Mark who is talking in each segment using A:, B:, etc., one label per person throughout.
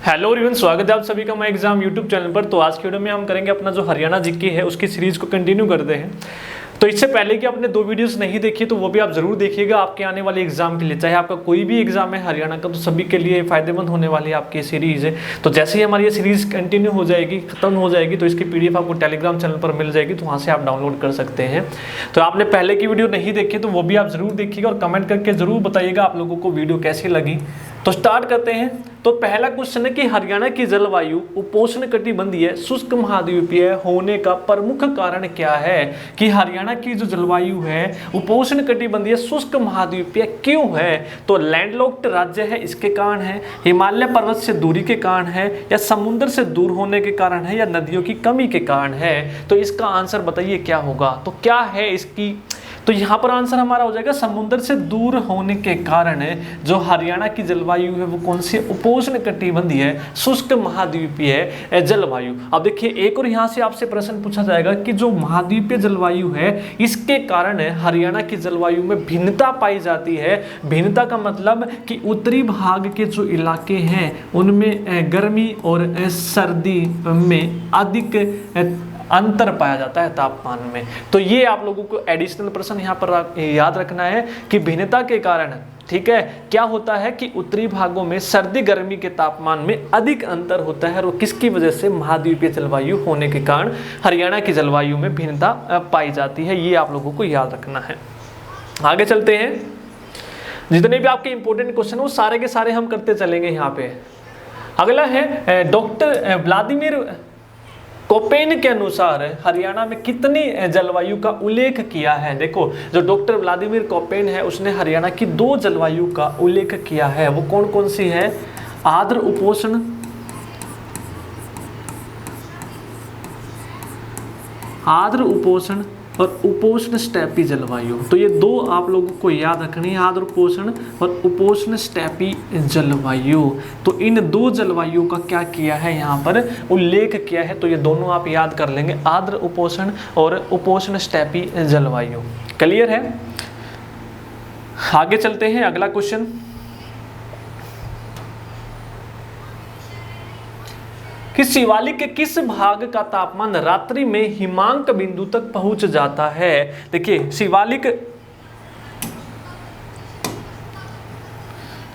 A: Hello everyone, स्वागत है आप सभी का माय एग्जाम यूट्यूब चैनल पर। तो आज की वीडियो में हम करेंगे अपना जो हरियाणा जीके है उसकी सीरीज को कंटिन्यू करते हैं। तो इससे पहले कि आपने 2 वीडियोस नहीं देखी तो वो भी आप जरूर देखिएगा आपके आने वाले एग्जाम के लिए, चाहे आपका कोई भी एग्जाम है हरियाणा का, तो सभी के लिए फायदेमंद होने वाली आपकी ये सीरीज है। तो जैसे ही हमारी ये सीरीज कंटिन्यू हो जाएगी, खत्म हो जाएगी, तो इसकी PDF आपको टेलीग्राम चैनल पर मिल जाएगी, तो वहाँ से आप डाउनलोड कर सकते हैं। तो आपने पहले की वीडियो नहीं देखी तो वो भी आप जरूर देखिएगा और कमेंट करके जरूर बताइएगा आप लोगों को वीडियो कैसी लगी। तो स्टार्ट करते हैं। तो पहला क्वेश्चन है कि हरियाणा की जलवायु उपोष्ण कटिबंधीय शुष्क महाद्वीपीय होने का प्रमुख कारण क्या है? कि हरियाणा की जो जलवायु है उपोष्ण कटिबंधीय शुष्क महाद्वीपीय क्यों है? तो लैंडलॉक्ड राज्य है इसके कारण है, हिमालय पर्वत से दूरी के कारण है, या समुद्र से दूर होने के कारण है, या नदियों की कमी के कारण है? तो इसका आंसर बताइए क्या होगा। तो क्या है इसकी, तो यहाँ पर आंसर हमारा हो जाएगा समुद्र से दूर होने के कारण जो हरियाणा की जलवायु है वो कौन सी? उपोष्ण कटिबंधीय शुष्क महाद्वीपीय जलवायु। अब देखिए एक और यहाँ से आपसे प्रश्न पूछा जाएगा कि जो महाद्वीपीय जलवायु है इसके कारण हरियाणा की जलवायु में भिन्नता पाई जाती है। भिन्नता का मतलब कि उत्तरी भाग के जो इलाके हैं उनमें गर्मी और सर्दी में अधिक अंतर पाया जाता है तापमान में। तो ये आप लोगों को एडिशनल प्रश्न यहाँ पर याद रखना है कि भिन्नता के कारण, ठीक है, क्या होता है कि उत्तरी भागों में सर्दी गर्मी के तापमान में अधिक अंतर होता है, और वो किसकी वजह से? महाद्वीपीय जलवायु होने के कारण हरियाणा की जलवायु में भिन्नता पाई जाती है। ये आप लोगों को याद रखना है। आगे चलते हैं। जितने भी आपके इंपॉर्टेंट क्वेश्चन वो सारे के सारे हम करते चलेंगे यहाँ पे। अगला है डॉक्टर व्लादिमीर कोपेन के अनुसार हरियाणा में कितनी जलवायु का उल्लेख किया है? देखो जो डॉक्टर व्लादिमीर कोपेन है उसने हरियाणा की 2 जलवायु का उल्लेख किया है। वो कौन कौन सी है? आर्द्र उपोष्ण और उपोष्ण स्टेपी जलवायु। तो ये 2 आप लोगों को याद रखनी है, आर्द्र उपोष्ण और उपोष्ण स्टेपी जलवायु। तो इन 2 जलवायु का क्या किया है यहाँ पर उल्लेख किया है, तो ये दोनों आप याद कर लेंगे, आर्द्र उपोष्ण और उपोष्ण स्टेपी जलवायु। क्लियर है? आगे चलते हैं। अगला क्वेश्चन, कि शिवालिक के किस भाग का तापमान रात्रि में हिमांक बिंदु तक पहुंच जाता है? देखिए शिवालिक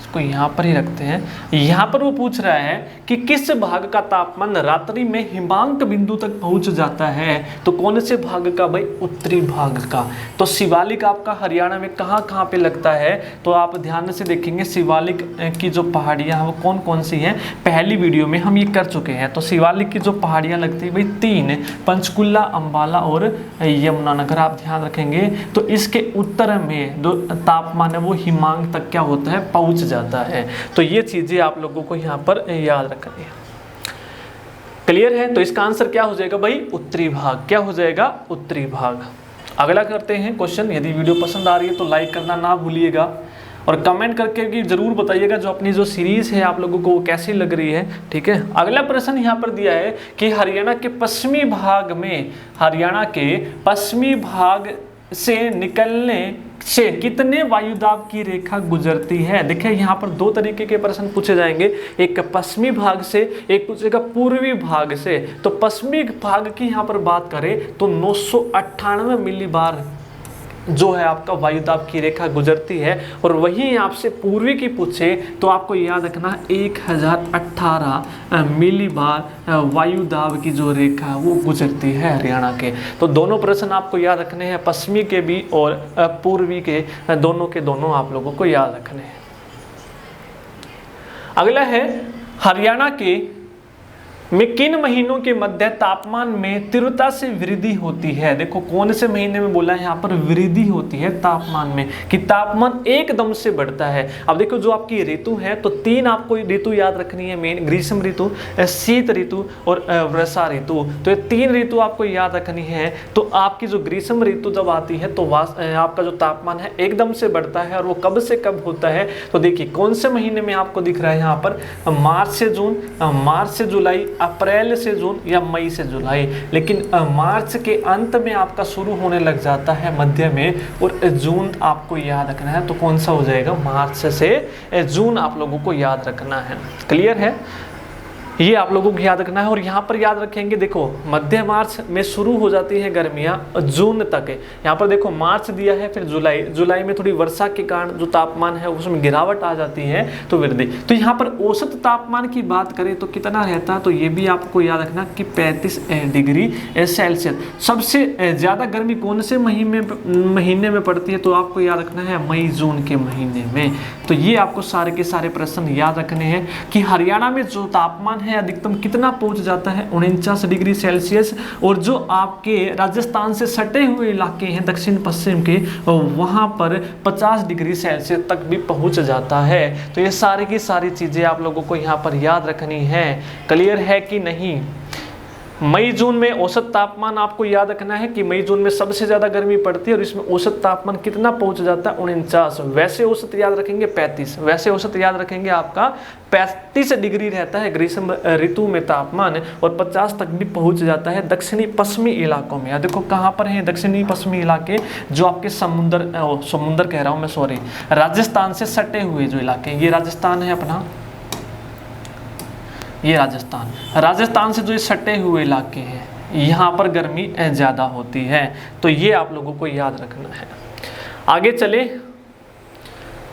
A: को यहाँ पर ही रखते हैं। यहाँ पर वो पूछ रहा है कि किस भाग का तापमान रात्रि में हिमांक बिंदु तक पहुंच जाता है? तो कौन से भाग का भाई? उत्तरी भाग का। तो शिवालिक आपका हरियाणा में कहाँ कहाँ पे लगता है? तो आप ध्यान से देखेंगे शिवालिक की जो पहाड़ियाँ हैं वो कौन कौन सी हैं, पहली वीडियो में हम ये कर चुके हैं। तो शिवालिक की जो पहाड़ियाँ लगती है भाई 3, पंचकुला, अंबाला और यमुनानगर। आप ध्यान रखेंगे तो इसके उत्तर में जो तापमान है वो हिमांक तक क्या होता है? पहुँच जाता है। तो ये चीजें आप लोगों को यहाँ पर याद रखनी है। क्लियर है? तो इसका आंसर क्या हो जाएगा भाई? उत्तरी भाग। क्या हो जाएगा? उत्तरी भाग। अगला करते हैं क्वेश्चन। यदि वीडियो पसंद आ रही है तो लाइक करना ना भूलिएगा और कमेंट करके जरूर बताइएगा जो अपनी जो सीरीज है आप लोगों को वो कैसी लग रही है। ठीक है। अगला प्रश्न यहाँ पर दिया है कि हरियाणा के पश्चिमी भाग में, हरियाणा के पश्चिमी भाग से निकलने से कितने वायुदाब की रेखा गुजरती है? देखिए यहाँ पर 2 तरीके के प्रश्न पूछे जाएंगे, एक पश्चिमी भाग से, एक पूछेगा पूर्वी भाग से। तो पश्चिमी भाग की यहाँ पर बात करें तो 998 मिलीबार जो है आपका वायुदाब की रेखा गुजरती है, और वहीं आपसे पूर्वी की पूछे तो आपको याद रखना 1018 मिलीबार वायुदाब की जो रेखा है वो गुजरती है हरियाणा के। तो दोनों प्रश्न आपको याद रखने हैं, पश्चिमी के भी और पूर्वी के दोनों आप लोगों को याद रखने हैं। अगला है हरियाणा के में किन महीनों के मध्य तापमान में तीव्रता से वृद्धि होती है? देखो कौन से महीने में बोला है यहाँ पर वृद्धि होती है तापमान में, कि तापमान एकदम से बढ़ता है। अब देखो जो आपकी ऋतु है तो 3 आपको ऋतु याद रखनी है मेन, ग्रीष्म ऋतु, शीत ऋतु और वर्षा ऋतु। तो ये 3 ऋतु आपको याद रखनी है। तो आपकी जो ग्रीष्म ऋतु जब आती है तो आपका जो तापमान है एकदम से बढ़ता है, और वो कब से कब होता है? तो देखिए कौन से महीने में आपको दिख रहा है यहाँ पर, मार्च से जून, मार्च से जुलाई, अप्रैल से जून या मई से जुलाई। लेकिन मार्च के अंत में आपका शुरू होने लग जाता है मध्य में, और जून आपको याद रखना है। तो कौन सा हो जाएगा? मार्च से जून आप लोगों को याद रखना है। क्लियर है? ये आप लोगों को याद रखना है। और यहाँ पर याद रखेंगे, देखो मध्य मार्च में शुरू हो जाती है गर्मियाँ, जून तक है। यहाँ पर देखो मार्च दिया है, फिर जुलाई में थोड़ी वर्षा के कारण जो तापमान है उसमें गिरावट आ जाती है, तो वृद्धि। तो यहाँ पर औसत तापमान की बात करें तो कितना रहता है, तो ये भी आपको याद रखना कि 35 डिग्री सेल्सियस। सबसे ज़्यादा गर्मी कौन से महीने में पड़ती है, तो आपको याद रखना है मई जून के महीने में। तो ये आपको सारे के सारे प्रश्न याद रखने हैं कि हरियाणा में जो तापमान है अधिकतम कितना पहुंच जाता है, 49 डिग्री सेल्सियस। और जो आपके राजस्थान से सटे हुए इलाके हैं दक्षिण पश्चिम के, वहां पर 50 डिग्री सेल्सियस तक भी पहुंच जाता है। तो ये सारी की सारी चीजें आप लोगों को यहाँ पर याद रखनी है। क्लियर है कि नहीं? मई जून में औसत तापमान आपको याद रखना है कि मई जून में सबसे ज्यादा गर्मी पड़ती है और इसमें औसत तापमान कितना पहुंच जाता है, 49। वैसे औसत याद रखेंगे 35, वैसे औसत याद रखेंगे आपका 35 डिग्री रहता है ग्रीष्म ऋतु में तापमान, और 50 तक भी पहुंच जाता है दक्षिणी पश्चिमी इलाकों में। देखो कहाँ पर है दक्षिणी पश्चिमी इलाके, जो आपके समुद्र कह रहा हूँ मैं, सॉरी, राजस्थान से सटे हुए जो इलाके, ये राजस्थान है अपना, ये राजस्थान से जो ये सटे हुए इलाके हैं, यहाँ पर गर्मी ज़्यादा होती है। तो ये आप लोगों को याद रखना है। आगे चले,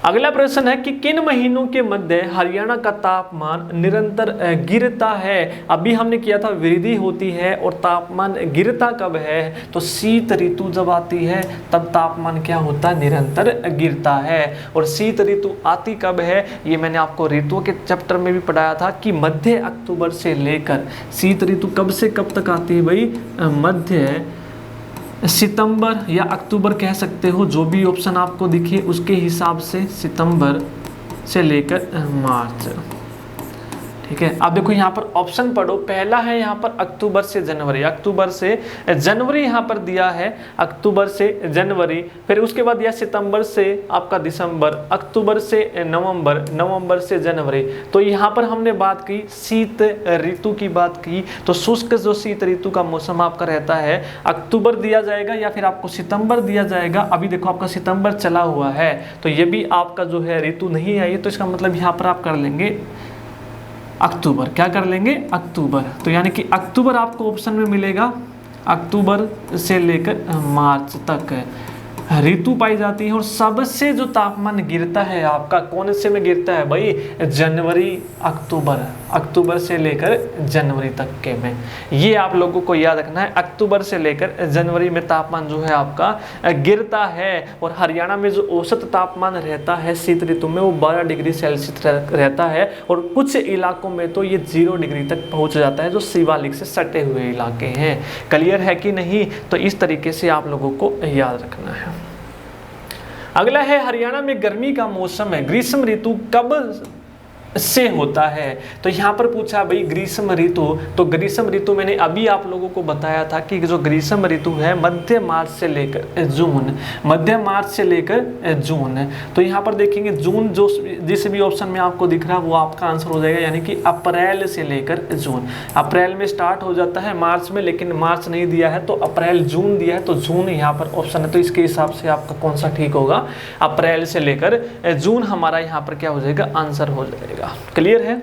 A: अगला प्रश्न है कि किन महीनों के मध्य हरियाणा का तापमान निरंतर गिरता है। अभी हमने किया था वृद्धि होती है और तापमान गिरता कब है, तो शीत ऋतु जब आती है तब तापमान क्या होता है, निरंतर गिरता है। और शीत ऋतु आती कब है, ये मैंने आपको ऋतुओं के चैप्टर में भी पढ़ाया था कि मध्य अक्टूबर से लेकर, शीत ऋतु कब से कब तक आती है भाई, मध्य सितंबर या अक्टूबर कह सकते हो, जो भी ऑप्शन आपको दिखे उसके हिसाब से, सितंबर से लेकर मार्च। ठीक है, अब देखो यहाँ पर ऑप्शन पढ़ो। पहला है यहाँ पर अक्टूबर से जनवरी, अक्टूबर से जनवरी यहाँ पर दिया है, अक्टूबर से जनवरी। फिर उसके बाद दिया सितंबर से आपका दिसंबर, अक्टूबर से नवंबर, नवंबर से जनवरी। तो यहाँ पर हमने बात की शीत ऋतु की बात की, तो शुष्क जो शीत ऋतु का मौसम आपका रहता है, अक्टूबर दिया जाएगा या फिर आपको सितंबर दिया जाएगा। अभी देखो आपका सितंबर चला हुआ है, तो ये भी आपका जो है ऋतु नहीं आई, तो इसका मतलब यहाँ पर आप कर लेंगे अक्टूबर। क्या कर लेंगे, अक्टूबर। तो यानी कि अक्टूबर आपको ऑप्शन में मिलेगा, अक्टूबर से लेकर मार्च तक ऋतु पाई जाती है। और सबसे जो तापमान गिरता है आपका कौन से में गिरता है भाई, जनवरी अक्टूबर, अक्टूबर से लेकर जनवरी तक के में। ये आप लोगों को याद रखना है, अक्टूबर से लेकर जनवरी में तापमान जो है आपका गिरता है। और हरियाणा में जो औसत तापमान रहता है शीत ऋतु में वो 12 डिग्री सेल्सियस रहता है, और कुछ इलाकों में तो ये 0 डिग्री तक पहुंच जाता है, जो शिवालिक से सटे हुए इलाके हैं। क्लियर है कि नहीं? तो इस तरीके से आप लोगों को याद रखना है। अगला है हरियाणा में गर्मी का मौसम है, ग्रीष्म ऋतु कब से होता है। तो यहाँ पर पूछा भाई ग्रीष्म ऋतु, तो ग्रीष्म ऋतु मैंने अभी आप लोगों को बताया था कि जो ग्रीष्म ऋतु है मध्य मार्च से लेकर जून, मध्य मार्च से लेकर जून। तो यहाँ पर देखेंगे जून, जो जिस भी ऑप्शन में आपको दिख रहा है वो आपका आंसर हो जाएगा, यानी कि अप्रैल से लेकर जून। अप्रैल में स्टार्ट हो जाता है मार्च में, लेकिन मार्च नहीं दिया है तो अप्रैल जून दिया है, तो जून यहाँ पर ऑप्शन है। तो इसके हिसाब से आपका कौन सा ठीक होगा, अप्रैल से लेकर जून हमारा यहाँ पर क्या हो जाएगा, आंसर हो जाएगा। क्लियर है?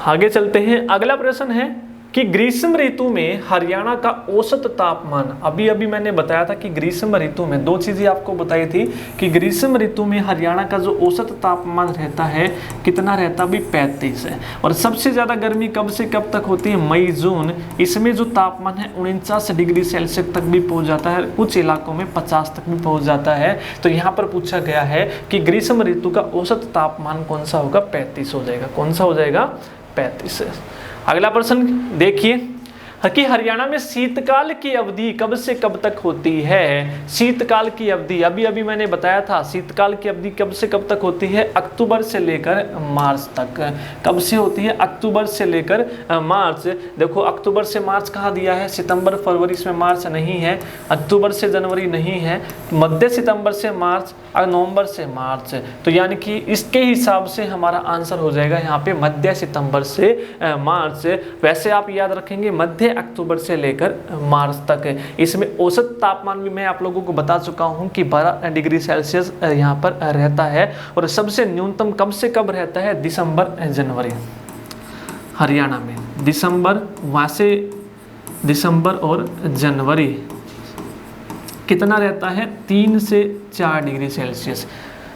A: आगे चलते हैं। अगला प्रश्न है कि ग्रीष्म ऋतु में हरियाणा का औसत तापमान, अभी अभी मैंने बताया था कि ग्रीष्म ऋतु में दो चीजें आपको बताई थी कि ग्रीष्म ऋतु में हरियाणा का जो औसत तापमान रहता है कितना रहता है, भी 35 है। और सबसे ज्यादा गर्मी कब से कब तक होती है, मई जून। इसमें जो तापमान है 49 डिग्री सेल्सियस तक भी पहुंच जाता है, कुछ इलाकों में 50 तक भी पहुंच जाता है। तो यहाँ पर पूछा गया है कि ग्रीष्म ऋतु का औसत तापमान कौन सा होगा, 35 हो जाएगा। कौन सा हो जाएगा, 35। अगला प्रश्न देखिए कि हरियाणा में शीतकाल की अवधि कब से कब तक होती है। शीतकाल की अवधि अभी अभी मैंने बताया था, शीतकाल की अवधि कब से कब तक होती है, अक्टूबर से लेकर मार्च तक। कब से होती है, अक्टूबर से लेकर मार्च। देखो अक्टूबर से मार्च कहाँ दिया है, सितंबर फरवरी, इसमें मार्च नहीं है। अक्टूबर से जनवरी नहीं है, मध्य सितंबर से मार्च और नवंबर से मार्च। तो यानी कि इसके हिसाब से हमारा आंसर हो जाएगा यहाँ पे मध्य सितंबर से मार्च। वैसे आप याद रखेंगे मध्य मध्य अक्टूबर से लेकर मार्च तक है। इसमें औसत तापमान भी मैं आप लोगों को बता चुका हूं कि 12 डिग्री सेल्सियस यहाँ पर रहता है। और सबसे न्यूनतम कब से कब रहता है? दिसंबर जनवरी हरियाणा में, दिसंबर वहाँ से दिसंबर और जनवरी कितना रहता है? 3 से 4 डिग्री सेल्सियस।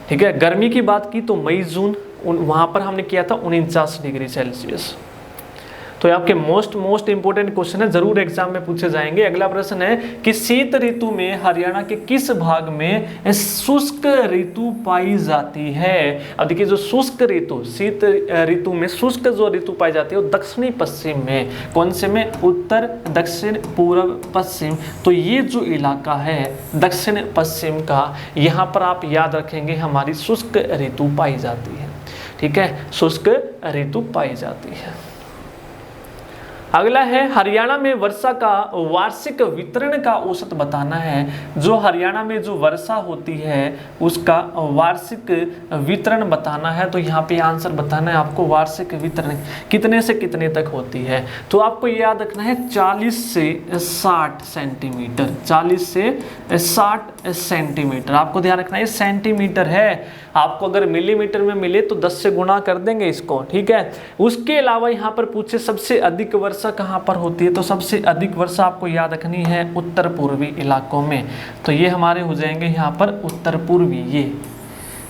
A: ठीक है, गर्मी की बात की तो मई जून वहाँ पर हमने किया था 49 डिग्री सेल्सियस। तो ये आपके मोस्ट इंपोर्टेंट क्वेश्चन है, जरूर एग्जाम में पूछे जाएंगे। अगला प्रश्न है कि शीत ऋतु में हरियाणा के किस भाग में शुष्क ऋतु पाई जाती है? अब देखिए, जो शुष्क ऋतु, शीत ऋतु में शुष्क जो ऋतु पाई जाती है वो दक्षिणी पश्चिम में, कौन से में? उत्तर, दक्षिण, पूर्व, पश्चिम। तो ये जो इलाका है दक्षिण पश्चिम का, यहाँ पर आप याद रखेंगे हमारी शुष्क ऋतु पाई जाती है। ठीक है, शुष्क ऋतु पाई जाती है। अगला है हरियाणा में वर्षा का वार्षिक वितरण का औसत बताना है। जो हरियाणा में जो वर्षा होती है उसका वार्षिक वितरण बताना है। तो यहाँ पे आंसर बताना है आपको, वार्षिक वितरण कितने से कितने तक होती है। तो आपको याद रखना है 40 से 60 सेंटीमीटर, 40 से 60 सेंटीमीटर। आपको ध्यान रखना है सेंटीमीटर है, आपको अगर मिलीमीटर में मिले तो 10 से गुणा कर देंगे इसको। ठीक है, उसके अलावा यहाँ पर पूछे सबसे अधिक वर्षा कहाँ पर होती है, तो सबसे अधिक वर्षा आपको याद रखनी है उत्तर पूर्वी इलाकों में। तो ये हमारे हो जाएंगे यहाँ पर उत्तर पूर्वी, ये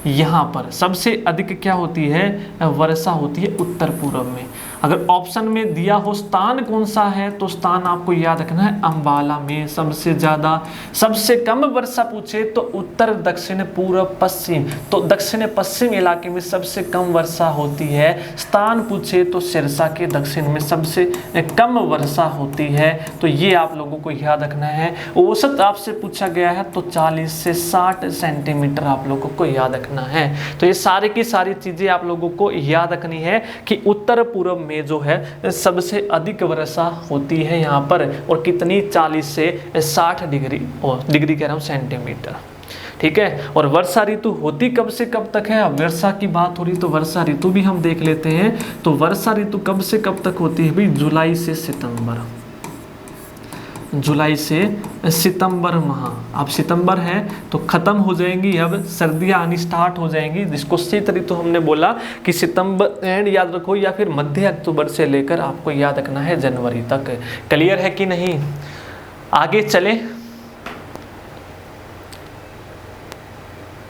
A: यहाँ पर सबसे अधिक क्या होती है? वर्षा होती है उत्तर पूर्व में। अगर ऑप्शन में दिया हो स्थान कौन सा है, तो स्थान आपको याद रखना है अंबाला में सबसे ज्यादा। सबसे कम वर्षा पूछे तो उत्तर, दक्षिण, पूर्व, पश्चिम, तो दक्षिण पश्चिम इलाके में सबसे कम वर्षा होती है। स्थान पूछे तो सिरसा के दक्षिण में सबसे कम वर्षा होती है। तो ये आप लोगों को याद रखना है। औसत आपसे पूछा गया है तो 40 से 60 सेंटीमीटर आप लोगों को याद रखना है। तो ये सारी की सारी चीजें आप लोगों को याद रखनी है कि उत्तर पूर्व में जो है सबसे अधिक वर्षा होती है यहाँ पर, और कितनी? 40 से 60 डिग्री, और डिग्री कह रहा हूँ सेंटीमीटर। ठीक है, और वर्षा ऋतु होती कब से कब तक है? अब वर्षा की बात हो रही तो वर्षा ऋतु भी हम देख लेते हैं। तो वर्षा ऋतु कब से कब तक होती है भाई? जुलाई से सितंबर, जुलाई से सितंबर माह। अब सितंबर है तो खत्म हो जाएंगी, अब सर्दियां आनी स्टार्ट हो जाएंगी, जिसको शीत ऋतु हमने बोला कि सितंबर एंड याद रखो, या फिर मध्य अक्टूबर से लेकर आपको याद रखना है जनवरी तक। क्लियर है कि नहीं? आगे चले।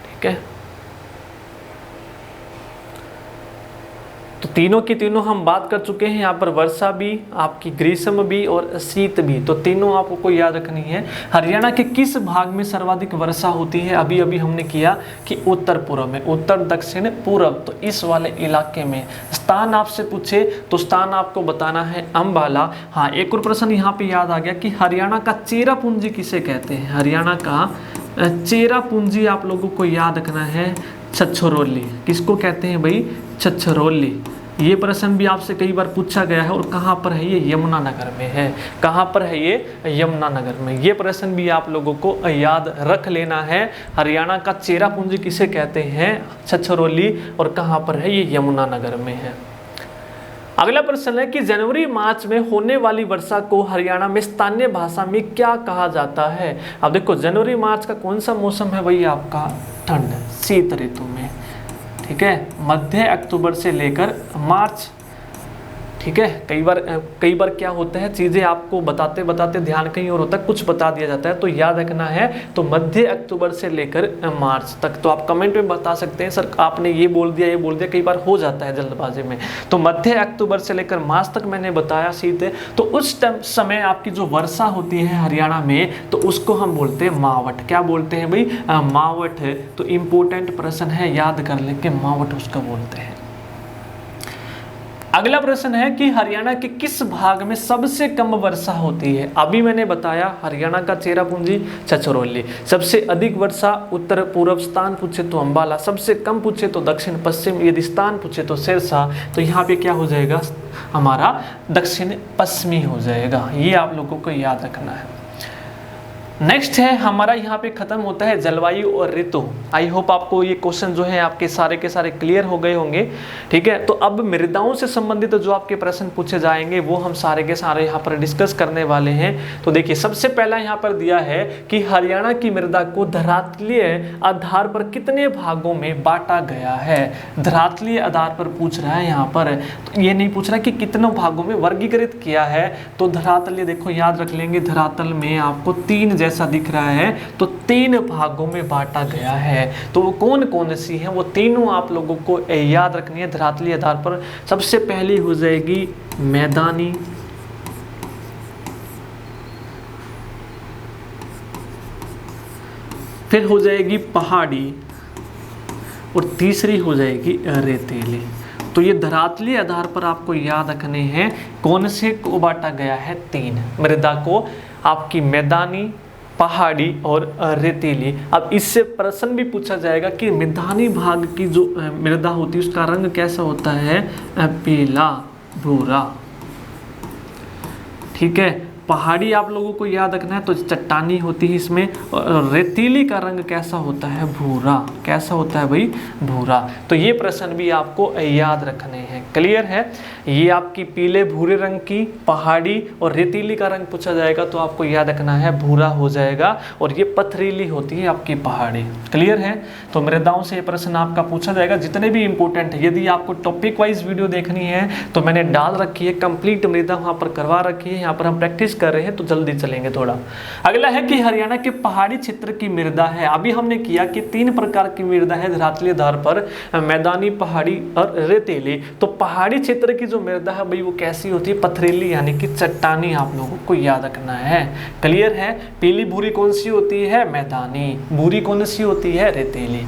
A: ठीक है, तो तीनों की तीनों हम बात कर चुके हैं। यहाँ पर वर्षा भी, आपकी ग्रीष्म भी और शीत भी, तो तीनों आपको याद रखनी है। हरियाणा के किस भाग में सर्वाधिक वर्षा होती है? अभी अभी हमने किया कि उत्तर पूर्व में, उत्तर, दक्षिण, पूर्व, तो इस वाले इलाके में। स्थान आपसे पूछे तो स्थान आपको बताना है अंबाला। हाँ, एक और प्रश्न यहाँ पे याद आ गया कि हरियाणा का चेरापूंजी किसे कहते हैं? हरियाणा का चेरापूंजी आप लोगों को याद रखना है छछरौली। किसको कहते हैं भाई? छछरौली। ये प्रश्न भी आपसे कई बार पूछा गया है। और कहाँ पर है ये? यमुनानगर में है। कहाँ पर है ये? यमुनानगर में। ये प्रश्न भी आप लोगों को याद रख लेना है। हरियाणा का चेरापूंजी किसे कहते हैं? छछरौली। और कहाँ पर है ये? यमुनानगर में है। अगला प्रश्न है कि जनवरी मार्च में होने वाली वर्षा को हरियाणा में स्थानीय भाषा में क्या कहा जाता है? अब देखो, जनवरी मार्च का कौन सा मौसम है भाई? आपका ठंड, शीत ऋतु में। ठीक है, मध्य अक्टूबर से लेकर मार्च। ठीक है, कई बार क्या होता है, चीज़ें आपको बताते बताते ध्यान कहीं और होता है, कुछ बता दिया जाता है। तो याद रखना है, तो मध्य अक्टूबर से लेकर मार्च तक। तो आप कमेंट में बता सकते हैं सर आपने ये बोल दिया, कई बार हो जाता है जल्दबाजी में। तो मध्य अक्टूबर से लेकर मार्च तक मैंने बताया शीत है। तो उस समय आपकी जो वर्षा होती है हरियाणा में, तो उसको हम बोलते हैं मावठ। क्या बोलते हैं भाई? मावठ। तो इम्पोर्टेंट प्रश्न है, याद कर लें कि मावठ उसका बोलते हैं। अगला प्रश्न है कि हरियाणा के किस भाग में सबसे कम वर्षा होती है? अभी मैंने बताया हरियाणा का चेरापूंजी, छछरौली। सबसे अधिक वर्षा उत्तर पूर्व, स्थान पूछे तो अंबाला, सबसे कम पूछे तो दक्षिण पश्चिम, यदि स्थान पूछे तो सिरसा। तो यहाँ पे क्या हो जाएगा? हमारा दक्षिण पश्चिमी हो जाएगा। ये आप लोगों को याद रखना है। नेक्स्ट है हमारा यहाँ पे खत्म होता है जलवायु और ऋतु। आई होप आपको ये क्वेश्चन जो है आपके सारे के सारे क्लियर हो गए होंगे। ठीक है, तो अब मृदाओं से संबंधित जो आपके प्रश्न पूछे जाएंगे वो हम सारे के सारे यहाँ पर डिस्कस करने वाले हैं। तो देखिए सबसे पहला यहाँ पर दिया है कि हरियाणा की मृदा को धरातलीय आधार पर कितने भागों में बांटा गया है। धरातलीय आधार पर पूछ रहा है यहाँ पर, तो ये नहीं पूछ रहा कि कितनों भागों में वर्गीकृत किया है। तो धरातलीय देखो याद रख लेंगे, धरातल में आपको 3 जैसा दिख रहा है, तो 3 भागों में बांटा गया है। तो वो कौन कौन सी हैं, वो तीनों आप लोगों को याद रखनी है धरातलीय आधार पर। सबसे पहली हो जाएगी मैदानी, फिर हो जाएगी पहाड़ी और तीसरी हो जाएगी रेतीली। तो ये धरातलीय आधार पर आपको याद रखने हैं कौन से को बांटा गया है। 3 मृदा को आपकी मैदानी, पहाड़ी और रेतीली। अब इससे प्रश्न भी पूछा जाएगा कि मैदानी भाग की जो मृदा होती है उसका रंग कैसा होता है, पीला भूरा। ठीक है, पहाड़ी आप लोगों को याद रखना है तो चट्टानी होती है इसमें, और रेतीली का रंग कैसा होता है, भूरा। कैसा होता है भाई, भूरा। तो ये प्रश्न भी आपको याद रखने हैं। क्लियर है, ये आपकी पीले भूरे रंग की पहाड़ी और रेतीली का रंग पूछा जाएगा तो आपको याद रखना है भूरा हो जाएगा, और ये पथरीली होती है आपकी पहाड़ी। क्लियर है, तो मृदाओं से ये प्रश्न आपका पूछा जाएगा जितने भी इंपॉर्टेंट है। यदि आपको टॉपिक वाइज वीडियो देखनी है तो मैंने डाल रखी है, कंप्लीट मृदा वहाँ पर करवा रखी है, यहाँ पर हम प्रैक्टिस कर रहे हैं तो जल्दी चलेंगे थोड़ा। अगला है कि हरियाणा के पहाड़ी क्षेत्र की मृदा है। अभी हमने किया कि 3 प्रकार की मृदा है धरातलीय आधार पर, मैदानी, पहाड़ी और रेतीली। तो पहाड़ी क्षेत्र की जो मृदा है भाई वो कैसी होती है, पथरीली यानी कि चट्टानी आप लोगों को याद रखना है। क्लियर है, पीली भूरी कौन सी होती है, मैदानी, भूरी कौन सी होती है, रेतीली।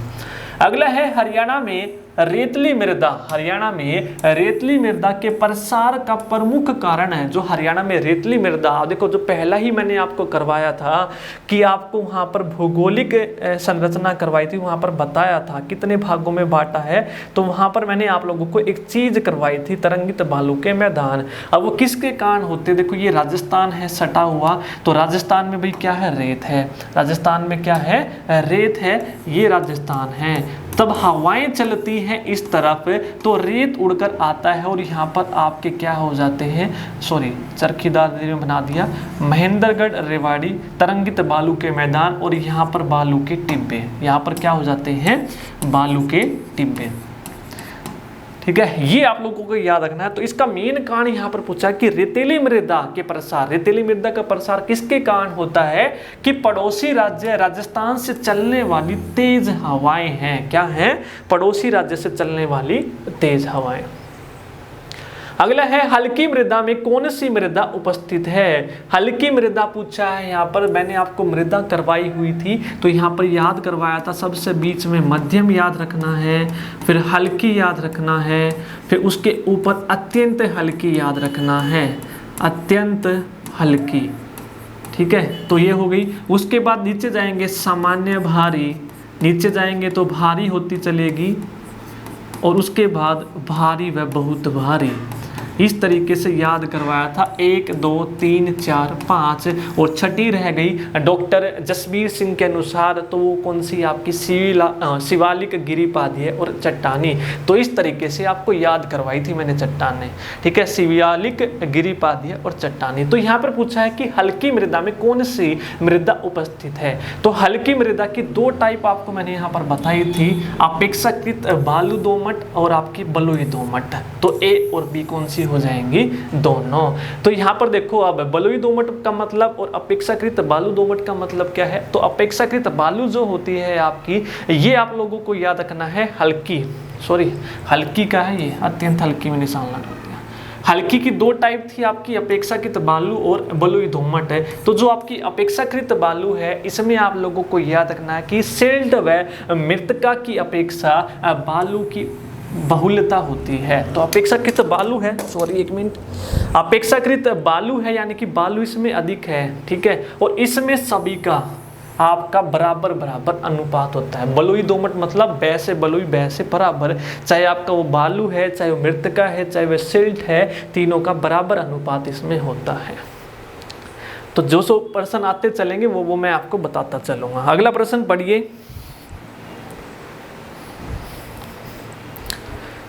A: अगला है हरियाणा में रेतली मृदा। हरियाणा में रेतली मृदा के प्रसार का प्रमुख कारण है जो हरियाणा में रेतली मृदा, देखो जो पहला ही मैंने आपको करवाया था कि आपको वहाँ पर भौगोलिक संरचना करवाई थी, वहाँ पर बताया था कितने भागों में बांटा है। तो वहाँ पर मैंने आप लोगों को एक चीज करवाई थी, तरंगित बालू के मैदान। अब वो किसके कारण होते, देखो ये राजस्थान है सटा हुआ, तो राजस्थान में भाई क्या है, रेत है। राजस्थान में क्या है, रेत है, ये राजस्थान है। तब हवाएं चलती हैं इस तरफ तो रेत उड़कर आता है और यहाँ पर आपके क्या हो जाते हैं, सॉरी चरखीदार में बना दिया, महेंद्रगढ़, रेवाड़ी, तरंगित बालू के मैदान और यहाँ पर बालू के टिब्बे। यहाँ पर क्या हो जाते हैं, बालू के टिब्बे। ठीक है, ये आप लोगों को याद रखना है। तो इसका मेन कारण यहाँ पर पूछा कि रेतीली मृदा के प्रसार, रेतीली मृदा का प्रसार किसके कारण होता है कि पड़ोसी राज्य राजस्थान से चलने वाली तेज हवाएं हैं। क्या हैं, पड़ोसी राज्य से चलने वाली तेज हवाएं। अगला है हल्की मृदा में कौन सी मृदा उपस्थित है। हल्की मृदा पूछा है यहाँ पर, मैंने आपको मृदा करवाई हुई थी तो यहाँ पर याद करवाया था। सबसे बीच में मध्यम याद रखना है, फिर हल्की याद रखना है, फिर उसके ऊपर अत्यंत हल्की याद रखना है, अत्यंत हल्की। ठीक है, तो ये हो गई। उसके बाद नीचे जाएंगे सामान्य भारी, नीचे जाएंगे तो भारी होती चलेगी, और उसके बाद भारी व बहुत भारी। इस तरीके से याद करवाया था। 1 2 3 4 5 और छठी रह गई डॉक्टर जसबीर सिंह के अनुसार, तो वो कौन सी आपकी शिवालिक गिरिपादीय और चट्टानी। तो इस तरीके से आपको याद करवाई थी मैंने चट्टाने। ठीक है, शिवालिक, गिरिपादीय और चट्टानी। तो यहाँ पर पूछा है कि हल्की मृदा में कौन सी मृदा उपस्थित है। तो हल्की मृदा की 2 टाइप आपको मैंने यहाँ पर बताई थी, अपेक्षाकृत बालू दोमट और आपकी बलुई दोमट। तो ए और बी कौन सी हो जाएंगी, दोनों। तो यहाँ पर देखो, अब बलुई दोमट का मतलब और अपेक्षाकृत बालू दोमट का मतलब क्या है। तो अपेक्षाकृत बालू जो होती है आपकी, ये आप लोगों को याद रखना है हल्की, सॉरी हल्की का है ये, अत्यंत हल्की में निशान लगा दिया। हल्की की 2 टाइप थी आपकी, अपेक्षाकृत बालू और बलुई दोमट है। तो जो आपकी अपेक्षाकृत बालू है इसमें आप लोगों को याद रखना है कि सिल्ट व मृत्तिका की अपेक्षा बालू की बहुलता होती है। तो अपेक्षाकृत बालू है, सॉरी 1 मिनट, अपेक्षाकृत बालू है यानी कि बालू इसमें अधिक है। ठीक है, और इसमें सभी का आपका बराबर बराबर अनुपात होता है। बलुई दोमट मतलब बै से बलुई, बै से बराबर, चाहे आपका वो बालू है, चाहे वो मृत्तिका है, चाहे वह सिल्ट है, तीनों का बराबर अनुपात इसमें होता है। तो जो सो प्रश्न आते चलेंगे वो मैं आपको बताता चलूंगा। अगला प्रश्न पढ़िए।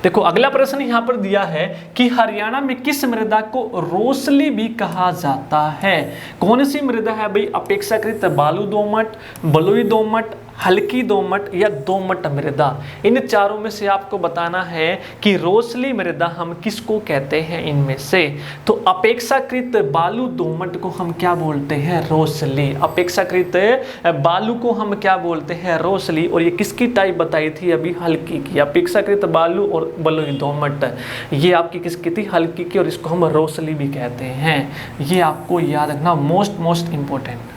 A: देखो अगला प्रश्न यहाँ पर दिया है कि हरियाणा में किस मृदा को रोसली भी कहा जाता है। कौन सी मृदा है भाई? अपेक्षाकृत बालू दोमट, बलुई दोमट, हल्की दोमट या दोमट मृदा। इन चारों में से आपको बताना है कि रोसली मृदा हम किसको कहते हैं इनमें से। तो अपेक्षाकृत बालू दोमट को हम क्या बोलते हैं? रोसली। अपेक्षाकृत बालू को हम क्या बोलते हैं? रोसली। और ये किसकी टाइप बताई थी अभी? हल्की की। अपेक्षाकृत बालू और बलुई दोमट ये आपकी किसकी थी? हल्की की, और इसको हम रोसली भी कहते हैं। ये आपको याद रखना, मोस्ट इंपॉर्टेंट।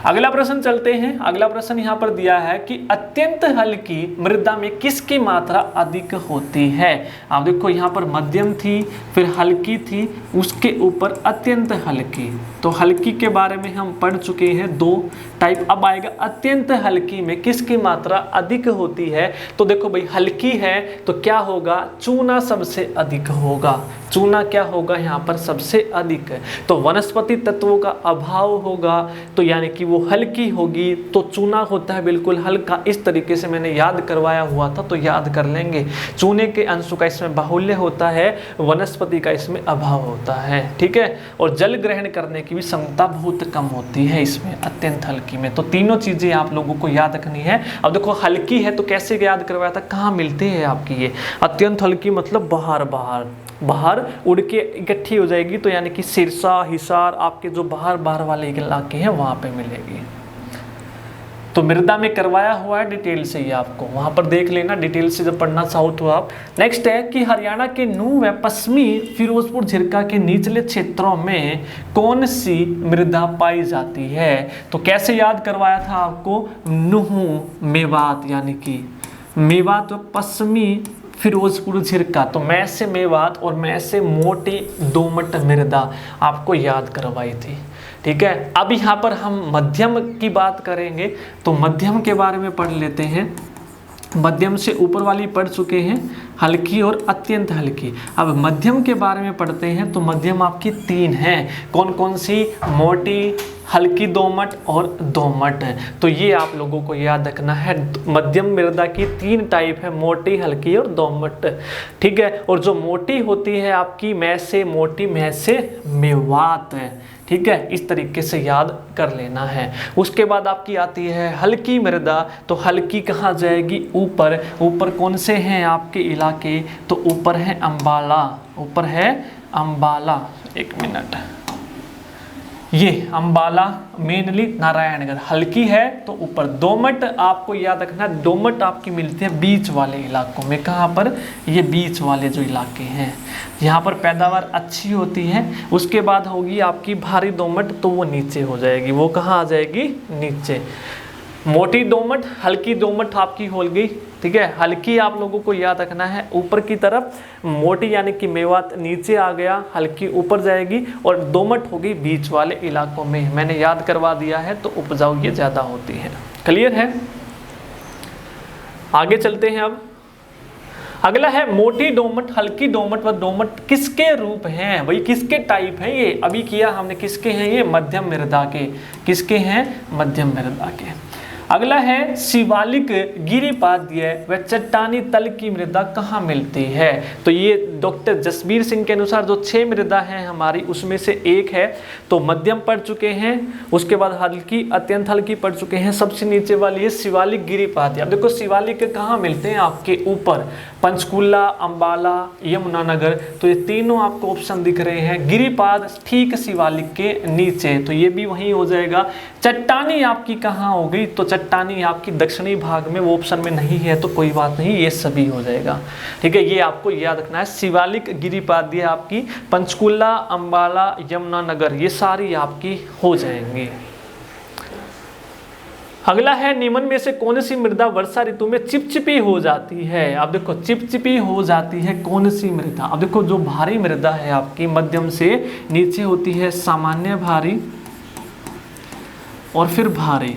A: अगला प्रश्न चलते हैं। अगला प्रश्न यहाँ पर दिया है कि अत्यंत हल्की मृदा में किसकी मात्रा अधिक होती है। आप देखो यहाँ पर मध्यम थी, फिर हल्की थी, उसके ऊपर अत्यंत हल्की। तो हल्की के बारे में हम पढ़ चुके हैं, 2 टाइप। अब आएगा अत्यंत हल्की में किसकी मात्रा अधिक होती है। तो देखो भाई हल्की है तो क्या होगा? चूना सबसे अधिक होगा। चूना क्या होगा यहाँ पर? सबसे अधिक। तो वनस्पति तत्वों का अभाव होगा, तो यानी कि वो हल्की होगी। तो चूना होता है बिल्कुल हल्का। इस तरीके से मैंने याद करवाया हुआ था, तो याद कर लेंगे। चूने के अंशों का इसमें बाहुल्य होता है, वनस्पति का इसमें अभाव होता है, ठीक है। और जल ग्रहण करने की भी क्षमता बहुत कम होती है इसमें, अत्यंत हल्की में। तो तीनों चीजें आप लोगों को याद रखनी है। अब देखो हल्की है तो कैसे याद करवाया था, कहाँ मिलते हैं आपकी ये? अत्यंत हल्की मतलब बाहर उड़ के इकट्ठी हो जाएगी। तो यानी कि सिरसा, हिसार, आपके जो बाहर वाले इलाके हैं वहां पे मिलेगी। तो मृदा में करवाया हुआ है डिटेल से, ये आपको वहां पर देख लेना डिटेल से जब पढ़ना चाहो तो आप। नेक्स्ट है कि हरियाणा के नूह व पश्चिमी फिरोजपुर झिरका के निचले क्षेत्रों में कौन सी मृदा पाई जाती है। तो कैसे याद करवाया था आपको? नूह मेवात, यानी कि मेवात व पश्चिमी फिरोजपुर झिरका। तो मैं से मेवात और मैं से मोटी दोमट मृदा आपको याद करवाई थी, ठीक है। अब यहाँ पर हम मध्यम की बात करेंगे, तो मध्यम के बारे में पढ़ लेते हैं। मध्यम से ऊपर वाली पढ़ चुके हैं, हल्की और अत्यंत हल्की। अब मध्यम के बारे में पढ़ते हैं। तो मध्यम आपकी 3 हैं। कौन कौन सी? मोटी, हल्की दोमट और दोमट है। तो ये आप लोगों को याद रखना है। मध्यम मृदा की 3 टाइप है, मोटी, हल्की और दोमट, ठीक है। और जो मोटी होती है आपकी मैं से मोटी, मैं से मेवात है, ठीक है। इस तरीके से याद कर लेना है। उसके बाद आपकी आती है हल्की मृदा। तो हल्की कहाँ जाएगी? ऊपर। ऊपर कौन से हैं आपके इलाके? तो ऊपर है अंबाला, ऊपर है अंबाला। 1 मिनट, ये अंबाला मेनली नारायणगढ़ हल्की है तो ऊपर। दोमट आपको याद रखना, दोमट आपकी मिलती है बीच वाले इलाकों में। कहाँ पर? ये बीच वाले जो इलाके हैं, यहाँ पर पैदावार अच्छी होती है। उसके बाद होगी आपकी भारी दोमट, तो वो नीचे हो जाएगी। वो कहाँ आ जाएगी? नीचे। मोटी दोमट, हल्की दोमट आपकी हो गई, ठीक है। हल्की आप लोगों को याद रखना है ऊपर की तरफ, मोटी यानी कि मेवात नीचे आ गया, हल्की ऊपर जाएगी, और दोमट होगी बीच वाले इलाकों में। मैंने याद करवा दिया है, तो उपजाऊ ये ज़्यादा होती है। क्लियर है? आगे चलते हैं। अब अगला है मोटी दोमट, हल्की दोमट व दोमट किसके रूप हैं? वही किसके टाइप है ये? अभी किया हमने, किसके हैं ये? मध्यम मृदा के। किसके हैं? मध्यम मृदा के। अगला है शिवालिक, गिरिपादीय व चट्टानी तल की मृदा कहाँ मिलती है। तो ये डॉक्टर जसबीर सिंह के अनुसार जो 6 मृदा हैं हमारी, उसमें से एक है। तो मध्यम पढ़ चुके हैं, उसके बाद हल्की, अत्यंत हल्की पढ़ चुके हैं। सबसे नीचे वाली है शिवालिक, गिरिपादीय। अब देखो शिवालिक कहाँ मिलते हैं? आपके ऊपर, पंचकुला, अंबाला, यमुनानगर। तो ये तीनों आपको ऑप्शन दिख रहे हैं। गिरिपाद ठीक शिवालिक के नीचे, तो ये भी वहीं हो जाएगा। चट्टानी आपकी कहाँ हो गई? तो चट्टानी आपकी दक्षिणी भाग में, वो ऑप्शन में नहीं है तो कोई बात नहीं, ये सभी हो जाएगा, ठीक है। ये आपको याद रखना है। शिवालिक, गिरिपादीय आपकी पंचकुला, अंबाला, यमुनानगर, ये सारी आपकी हो जाएंगी। अगला है निम्न में से कौन सी मृदा वर्षा ऋतु में चिपचिपी हो जाती है। अब देखो चिपचिपी हो जाती है कौन सी मृदा? अब देखो जो भारी मृदा है आपकी, मध्यम से नीचे होती है सामान्य भारी और फिर भारी,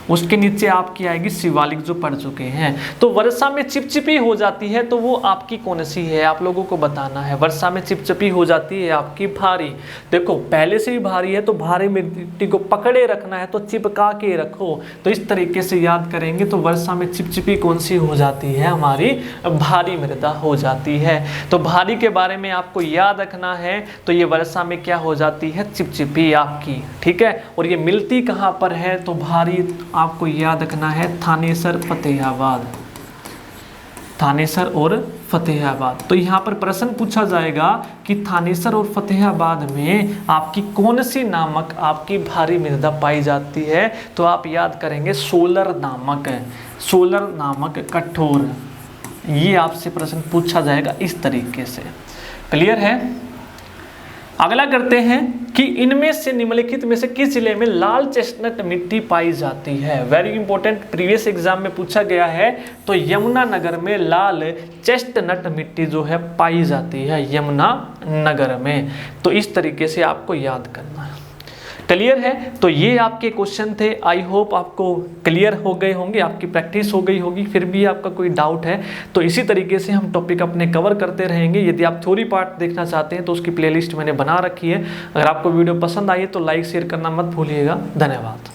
A: उसके नीचे आपकी आएगी शिवालिक जो पढ़ चुके हैं। तो वर्षा में चिपचिपी हो जाती है तो वो आपकी कौन सी है, आप लोगों को बताना है। वर्षा में चिपचिपी हो जाती है आपकी भारी। देखो पहले से ही भारी है तो भारी मिट्टी को पकड़े रखना है तो चिपका के रखो। तो इस तरीके से याद करेंगे तो वर्षा में चिपचिपी कौन सी हो जाती है, हमारी भारी मृदा हो जाती है। तो भारी के बारे में आपको याद रखना है। तो ये वर्षा में क्या हो जाती है, चिपचिपी आपकी, ठीक है। और ये मिलती कहाँ पर है, तो भारी आपको याद रखना है थानेसर फतेहाबाद, थानेसर और फतेहाबाद। तो यहाँ पर प्रश्न पूछा जाएगा कि थानेसर और फतेहाबाद में आपकी कौन सी नामक आपकी भारी मृदा पाई जाती है, तो आप याद करेंगे सोलर नामक, सोलर नामक कठोर। ये आपसे प्रश्न पूछा जाएगा इस तरीके से। क्लियर है। अगला करते हैं कि इनमें से निम्नलिखित में से किस जिले में लाल चेस्टनट मिट्टी पाई जाती है। वेरी इंपॉर्टेंट, प्रीवियस एग्जाम में पूछा गया है। तो यमुनानगर में लाल चेस्टनट मिट्टी जो है पाई जाती है, यमुनानगर में। तो इस तरीके से आपको याद करना है। क्लियर है। तो ये आपके क्वेश्चन थे। आई होप आपको क्लियर हो गए होंगे, आपकी प्रैक्टिस हो गई होगी। फिर भी आपका कोई डाउट है तो इसी तरीके से हम टॉपिक अपने कवर करते रहेंगे। यदि आप थ्योरी पार्ट देखना चाहते हैं तो उसकी प्लेलिस्ट मैंने बना रखी है। अगर आपको वीडियो पसंद आई तो लाइक शेयर करना मत भूलिएगा। धन्यवाद।